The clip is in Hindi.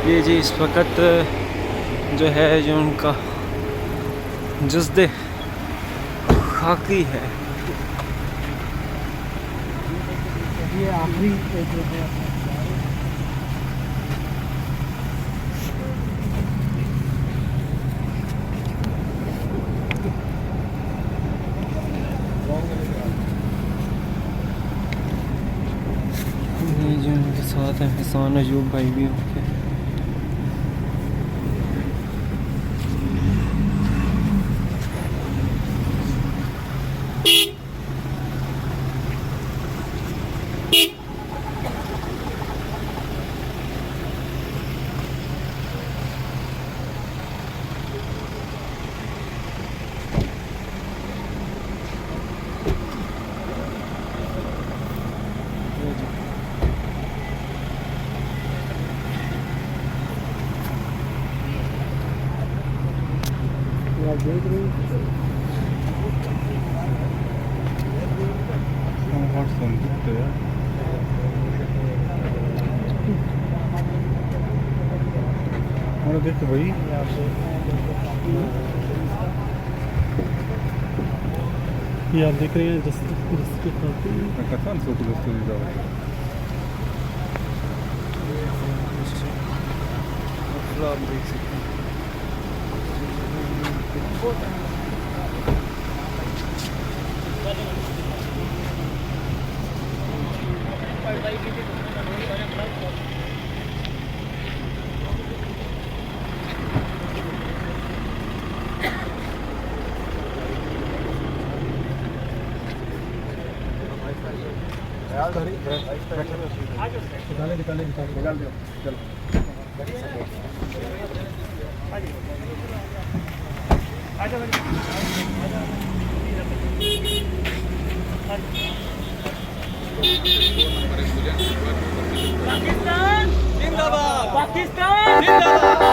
ये जी इस वक्त जो है जो उनका जज्दे खाकी है। ये आखिरी ये जो उनके साथ है हसान अयूब भाई भी उनके। देख रही देखो भाई ये आप देख रहे हैं जिसके कसान सोच दोस्तों जी जाओ आप देख सकते हैं। निकाल दो चलो पाकिस्तान जिंदाबाद, पाकिस्तान जिंदाबाद।